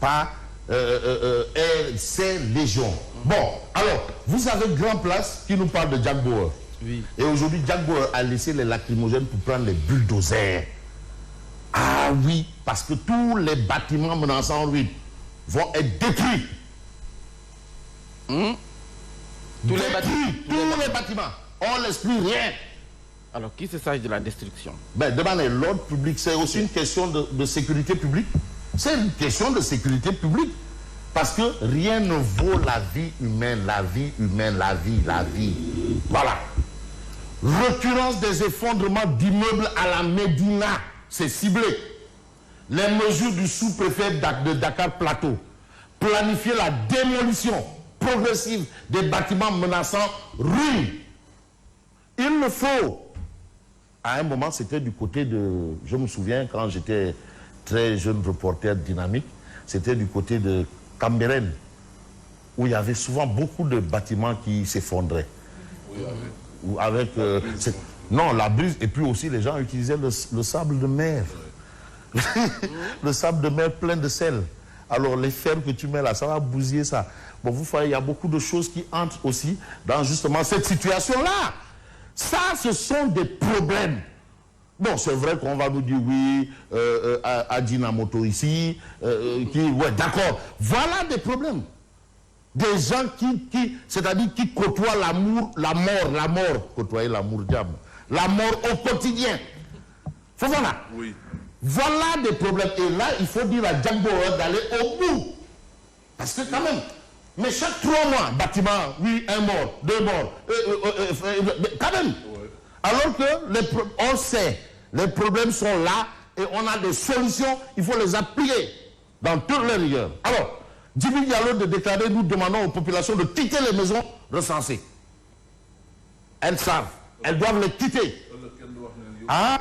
par ces légions. Bon, alors, vous avez Grand Place qui nous parle de Jack Bauer. Oui. Et aujourd'hui, Jack Bauer a laissé les lacrymogènes pour prendre les bulldozers. Ah oui, parce que tous les bâtiments menaçants en ruine vont être détruits. Tous les bâtiments. On ne laisse plus rien. Alors, qui se sache de la destruction? Ben, demandez l'ordre public, c'est aussi une question de sécurité publique. C'est une question de sécurité publique. Parce que rien ne vaut la vie humaine, la vie humaine, la vie. Voilà. Recurrence des effondrements d'immeubles à la Médina, c'est ciblé. Les mesures du sous-préfet de Dakar Plateau. Planifier la démolition progressive des bâtiments menaçants ruines. Il le faut. À un moment, c'était du côté de... Je me souviens, quand j'étais très jeune reporter dynamique, c'était du côté de Cambérène, où il y avait souvent beaucoup de bâtiments qui s'effondraient. Oui, avec... non, la brise, et puis aussi les gens utilisaient le sable de mer. Le sable de mer plein de sel. Alors les fers que tu mets là, ça va bousiller ça. Bon, vous voyez, il y a beaucoup de choses qui entrent aussi dans justement cette situation-là. Ça, ce sont des problèmes. Bon, c'est vrai qu'on va nous dire oui, à Dinamoto ici, ouais, d'accord. Voilà des problèmes. Des gens c'est-à-dire qui côtoient l'amour, la mort, côtoyer l'amour diable, la mort au quotidien. Voilà. Oui. Voilà des problèmes. Et là, il faut dire à Jack Bauer d'aller au bout. Parce que quand même, mais chaque 3 mois, bâtiment, oui, 1 mort, 2 morts, quand même. Ouais. Alors que on sait, les problèmes sont là et on a des solutions, il faut les appliquer dans toutes les rigueurs. Alors, Djibi Diallo de déclarer, nous demandons aux populations de quitter les maisons recensées. Elles savent, elles doivent les quitter. Ah,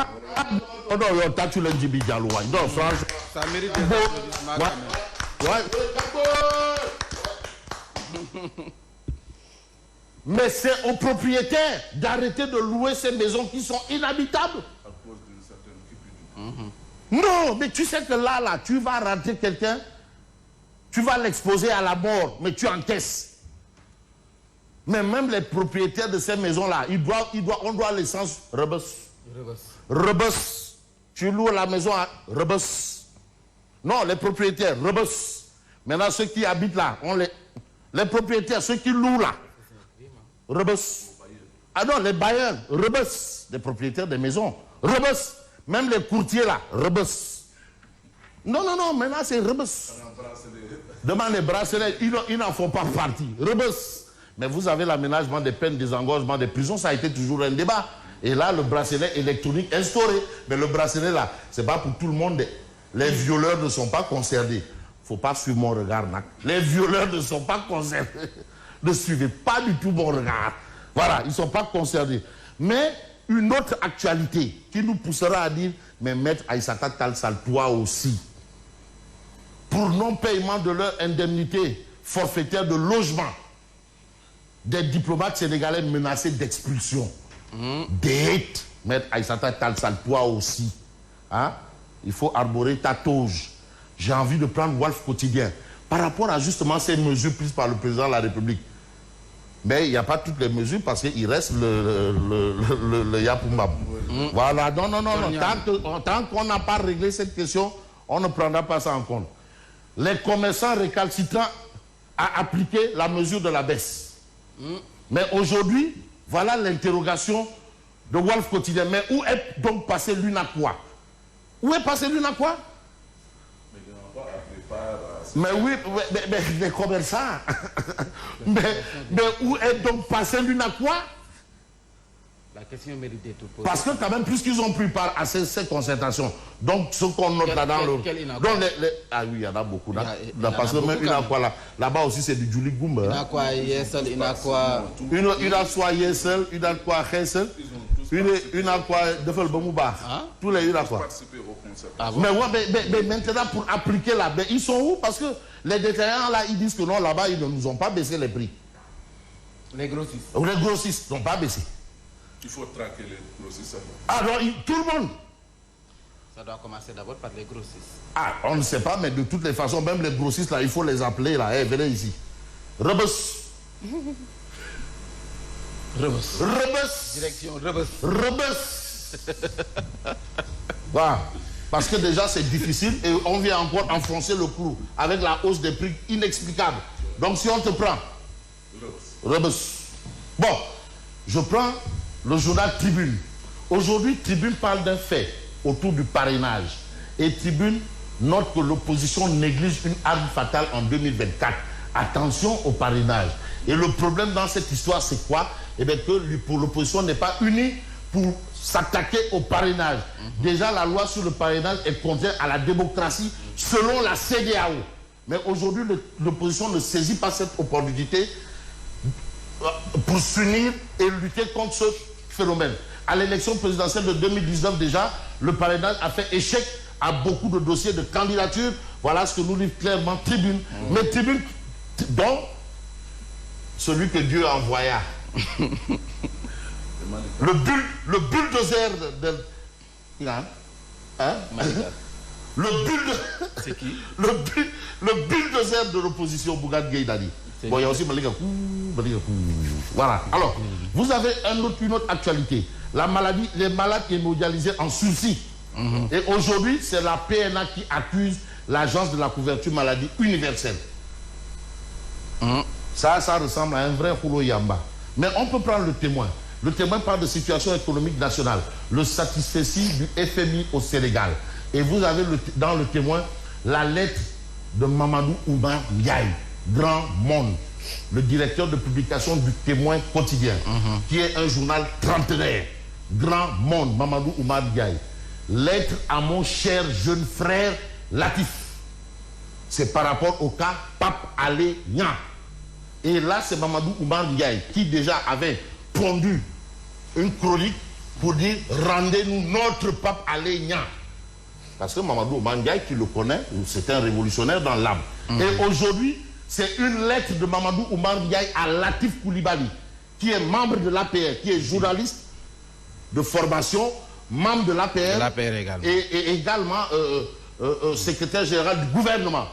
non, non, t'as tu le Djibi Diallo. Non, ça mérite des applaudissements quand même. Mais c'est aux propriétaires d'arrêter de louer ces maisons qui sont inhabitables. À cause d'une certaine cupidité. Non, mais tu sais que là, tu vas rentrer quelqu'un, tu vas l'exposer à la mort, mais tu encaisses. Mais même les propriétaires de ces maisons-là, on doit l'essence Rebus. Tu loues la maison à Rebus. Non, les propriétaires, Rebus. Maintenant, ceux qui habitent là, les propriétaires, ceux qui louent là, Rebus. Ah non, les bailleurs, Rebus. Les propriétaires des maisons, Rebus. Même les courtiers là, Rebus. Non, maintenant c'est Rebus. Demande les bracelets, ils n'en font pas partie. Rebus. Mais vous avez l'aménagement des peines, des engorgements, des prisons, ça a été toujours un débat. Et là, le bracelet électronique instauré. Mais le bracelet là, c'est pas pour tout le monde. Les violeurs ne sont pas concernés. Faut pas suivre mon regard, Nac. Les violeurs ne sont pas concernés. Ne suivez pas du tout mon regard. Voilà, ils ne sont pas concernés. Mais une autre actualité qui nous poussera à dire, mais Maître Aïssata Tall Sall, toi aussi, pour non-paiement de leur indemnité forfaitaire de logement, des diplomates sénégalais menacés d'expulsion. Date, Maître Aïssata Tall Sall, toi aussi. Hein? Il faut arborer ta toge. J'ai envie de prendre Walf Quotidien par rapport à justement ces mesures prises par le président de la République. Mais il n'y a pas toutes les mesures parce qu'il reste le Yapumbam. Voilà, non. Tant qu'on n'a pas réglé cette question, on ne prendra pas ça en compte. Les commerçants récalcitrants à appliquer la mesure de la baisse. Mais aujourd'hui, voilà l'interrogation de Walf Quotidien. Mais où est donc passé l'UNAQUA? Où est passé l'UNAQUA? Mais oui, mais les commerçants. mais où est donc passé l'UNAQUA? La question mérite d'être posée. Parce que quand même, puisqu'ils ont pris part à ces concertations, donc ce qu'on note là dans le... Ah oui, il y en a beaucoup. Parce que même UNAQUA là-bas aussi c'est du Julie Goumba. UNAQUA, Yessel, UNAQUA... UNAQUA, Yessel, UNAQUA, Hessel, UNAQUA, Defel Bamouba. Tous les UNAQUA. Mais maintenant, pour appliquer la baisse, ils sont où? Parce que les détaillants là, ils disent que non, là-bas, ils ne nous ont pas baissé les prix. Les grossistes. Les grossistes n'ont pas baissé. Il faut traquer les grossistes. Alors, tout le monde. Ça doit commencer d'abord par les grossistes. Ah, on ne sait pas, mais de toutes les façons, même les grossistes, là, il faut les appeler, là. Hey, venez ici. Rebus. Rebus. Rebus. Direction Rebus. Rebus. Voilà. Parce que déjà, c'est difficile et on vient encore enfoncer le clou avec la hausse des prix inexplicable. Donc, si on te prend... Rebus. Bon, je prends le journal Tribune. Aujourd'hui, Tribune parle d'un fait autour du parrainage. Et Tribune note que l'opposition néglige une arme fatale en 2024. Attention au parrainage. Et le problème dans cette histoire, c'est quoi? Eh bien, que pour l'opposition n'est pas unie pour s'attaquer au parrainage. Déjà, la loi sur le parrainage est contraire à la démocratie selon la CEDEAO. Mais aujourd'hui, l'opposition ne saisit pas cette opportunité pour s'unir et lutter contre ce phénomène. À l'élection présidentielle de 2019 déjà, le parrainage a fait échec à beaucoup de dossiers de candidature. Voilà ce que nous dit clairement Tribune. Mais Tribune, donc, celui que Dieu envoya. le bulldozer de hein? C'est qui? Le bulldozer de l'opposition, Bougane Gueye Dani. Bon, il y a aussi Malika. Voilà. Alors, vous avez une autre actualité. La maladie, les malades hémodialysés en sursis. Et aujourd'hui, c'est la PNA qui accuse l'agence de la couverture maladie universelle. Ça ressemble à un vrai rouleau yamba. Mais on peut prendre le témoin. Le témoin parle de situation économique nationale. Le satisfecit du FMI au Sénégal. Et vous avez dans le témoin la lettre de Mamadou Oumar Ndiaye, Grand Monde, le directeur de publication du Témoin quotidien, qui est un journal trentenaire. Grand Monde, Mamadou Oumar Ndiaye. Lettre à mon cher jeune frère Latif. C'est par rapport au cas Pape Alé Niang. Et là, c'est Mamadou Oumar Ndiaye qui déjà avait pondu une chronique pour dire rendez-nous notre Pape Alé Niang. Parce que Mamadou Oumar Ndiaye, qui le connaît, c'est un révolutionnaire dans l'âme. Et aujourd'hui, c'est une lettre de Mamadou Oumar Ndiaye à Latif Coulibaly, qui est membre de l'APR, qui est journaliste de formation, membre de l'APR également. Et également secrétaire général du gouvernement.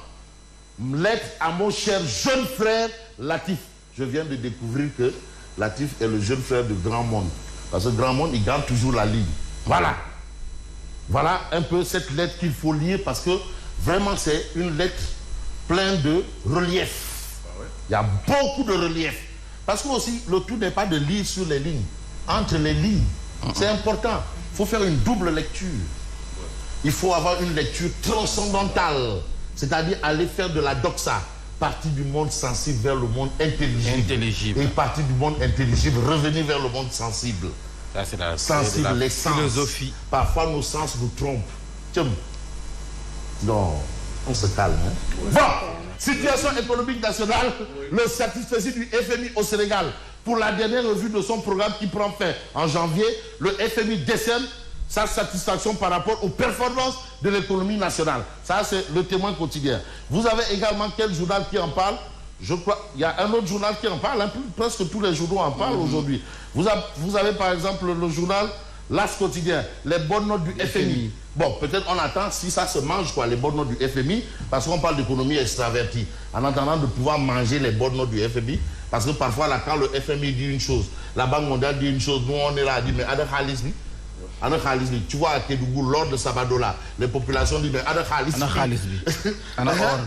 Lettre à mon cher jeune frère Latif. Je viens de découvrir que Latif est le jeune frère de Grand Monde. Parce que Grand Monde, il garde toujours la ligne. Voilà. Voilà un peu cette lettre qu'il faut lire parce que vraiment c'est une lettre pleine de relief. Il y a beaucoup de relief. Parce que aussi, le tout n'est pas de lire sur les lignes. Entre les lignes, c'est important. Il faut faire une double lecture. Il faut avoir une lecture transcendantale. C'est-à-dire aller faire de la doxa. Partir du monde sensible vers le monde intelligible. Et partir du monde intelligible, revenir vers le monde sensible. Ça, c'est la sensible, les sens. Philosophie. Parfois, nos sens nous trompent. Tiens. Non, on se calme. Hein? Bon, situation économique nationale, le satisfecit du FMI au Sénégal. Pour la dernière revue de son programme qui prend fin en janvier, le FMI décerne sa satisfaction par rapport aux performances de l'économie nationale. Ça, c'est le Témoin quotidien. Vous avez également quel journal qui en parle? Je crois il y a un autre journal qui en parle. Hein, presque tous les journaux en parlent aujourd'hui. Vous avez par exemple le journal L'As quotidien, les bonnes notes du FMI. Bon, peut-être on attend si ça se mange, quoi, les bonnes notes du FMI, parce qu'on parle d'économie extravertie. En attendant de pouvoir manger les bonnes notes du FMI, parce que parfois, là, quand le FMI dit une chose, la Banque mondiale dit une chose, nous, on est là à dire, mais Ada Khalismi, tu vois, à Kédougou, lors de Sabadola, les populations disent, mais Ada Khalismi.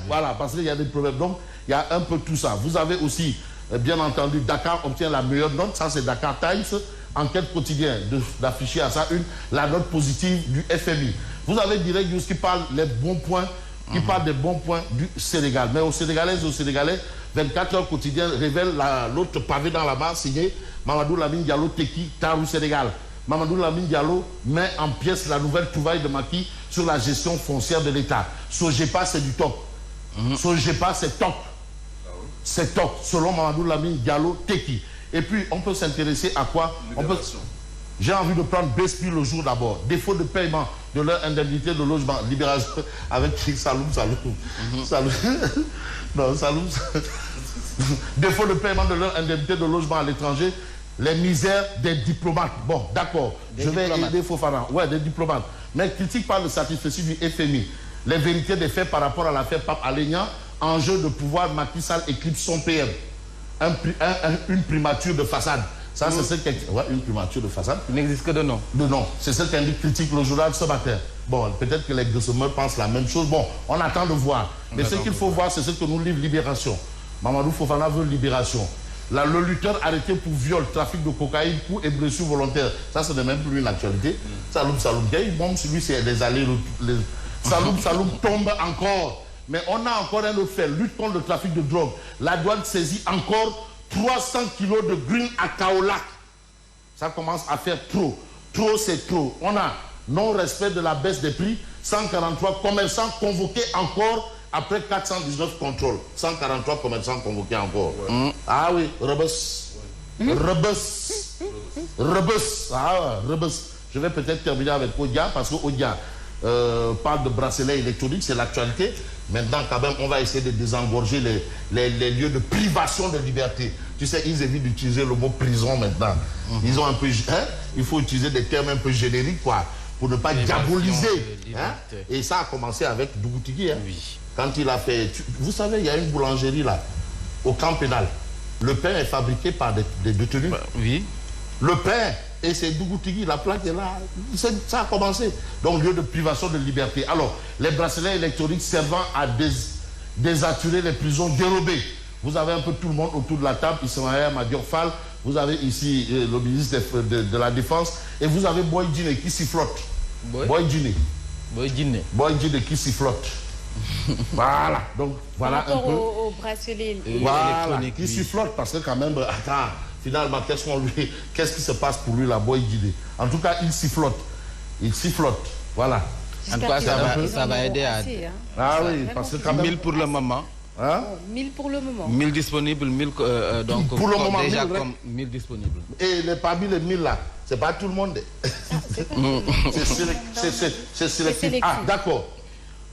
Voilà, parce qu'il y a des problèmes. Donc, il y a un peu tout ça. Vous avez aussi, bien entendu, Dakar obtient la meilleure note. Ça, c'est Dakar Times. Enquête quotidienne d'afficher à ça la note positive du FMI. Vous avez Direct News qui parle les bons points, qui parle des bons points du Sénégal. Mais aux Sénégalaises et aux Sénégalais, 24 heures quotidiennes révèle l'autre pavé dans la barre signé Mamadou Lamine Diallo Teki, Tarou Sénégal. Mamadou Lamine Diallo met en pièce la nouvelle trouvaille de Macky sur la gestion foncière de l'État. Sogepa, c'est du top. Sogepa, c'est top. C'est top, selon Mamadou Lamine Diallo Teki. Et puis, on peut s'intéresser à quoi? J'ai envie de prendre Bespi le jour d'abord. Défaut de paiement de leur indemnité de logement. Libération avec Saloum. Non, Saloum. Défaut de paiement de leur indemnité de logement à l'étranger. Les misères des diplomates. Bon, d'accord. Je vais aider Fofana. Ouais, des diplomates. mais critique par le satisfecit du FMI. Les vérités des faits par rapport à l'affaire Pape Alenia, enjeu de pouvoir, Macky Sall éclipse son PM. Une primature de façade. Ça, c'est ce qu'indique... Ouais, une primature de façade. Il n'existe que de nom. De nom. C'est ce qu'indique critique le journal ce matin. Bon, peut-être que les Gossemeurs pensent la même chose. Bon, on attend de voir. Mais ce qu'il faut voir, c'est ce que nous livre Libération. Mamadou Fofana veut Libération. Là, le lutteur arrêté pour viol, trafic de cocaïne, coup et blessure volontaire. Ça, ce n'est même plus une actualité. Saloum Gaye, bon, celui, c'est des allées. Saloum tombe encore. Mais on a encore un autre fait, lutte contre le trafic de drogue. La douane saisit encore 300 kilos de green à Kaolack. Ça commence à faire trop. Trop, c'est trop. On a non-respect de la baisse des prix. 143 commerçants convoqués encore après 419 contrôles. 143 commerçants convoqués encore. Ouais. Ah oui, Rebus. Rebus. Rebus. Ah, Rebus. Je vais peut-être terminer avec Odia, parce que Odia parle de bracelets électroniques, c'est l'actualité. Maintenant, quand même, on va essayer de désengorger les lieux de privation de liberté. Tu sais, ils évitent d'utiliser le mot prison maintenant. Ils ont un peu... Hein, il faut utiliser des termes un peu génériques, quoi, pour ne pas diaboliser. Hein? Et ça a commencé avec Dougoutigui. Hein? Oui. Quand il a fait... Vous savez, il y a une boulangerie là, au camp pénal. Le pain est fabriqué par des détenus. Oui. Le pain, et c'est Dougoutigui, la plaque est là. Ça a commencé. Donc, lieu de privation de liberté. Alors, les bracelets électroniques servant à désaturer les prisons dérobées. Vous avez un peu tout le monde autour de la table. Ismaël Madior Fall. Vous avez ici le ministre de la Défense. Et vous avez Boy Djiné qui sifflote. Boy Djiné qui sifflotte. Voilà. Donc, voilà un peu. Au bracelet. Voilà. Qui sifflote parce que quand même, attends. Finalement, qu'est-ce qui se passe pour lui, la Boy Djiné? En tout cas, il sifflote. Il sifflote. Voilà. En tout cas, ça va aider à... Ah oui, parce que quand même... 1000 pour le moment. Hein? 1000 pour le moment. 1000 disponibles, 1000 donc pour le moment, déjà 1000, comme 1000 disponibles. Et parmi les 1000 là, c'est pas tout le monde. C'est sélectif. Ah, d'accord.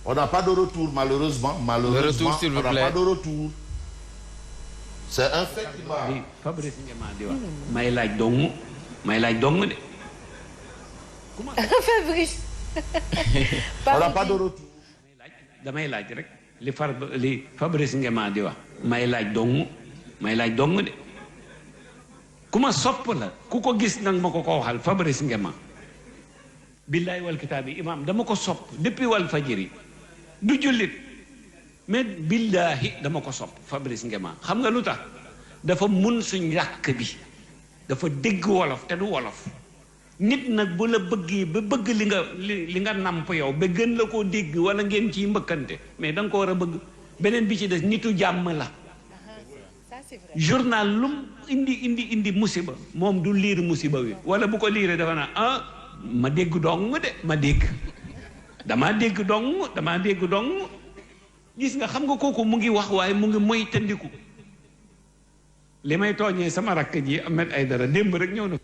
On n'a pas de retour, malheureusement. Le retour, s'il vous plaît. On n'a pas de retour. C'est un fait qui va. Fabrice Ngema di wax may laaj dong de. Fabrice. On n'a pas de retour. damay laaj rek li Fabrice Ngema di wax may laaj dong de. ku ma sopp la ku ko gis nag ma ko waxal Fabrice Ngema. billaay wal kitaabi imam dama ko sopp depuis wal fajiri du jullit. mais billahi dama ko sopp Fabrice Ngema xam nga lu tax dafa mun suñ làkk bi dafa dégg wolof te du wolof nit nag bu la bëggee ba bëgg li nga namp yow ba gën la koo dégg wala ngeen ciy mbëkkante mais da nga ko war a bëgg beneen bi ci des nitu jàmm la journal lum indi musiba moom du liir musiba wi wala bu ko liiree dafa naa ah ma dégg dong de damaa dégg dong gis nga xam nga kooku mu ngi wax waaye mu ngi moy tëndiku li may tooñee sama rakk ji Ahmed Aïdara démb rek ñëw na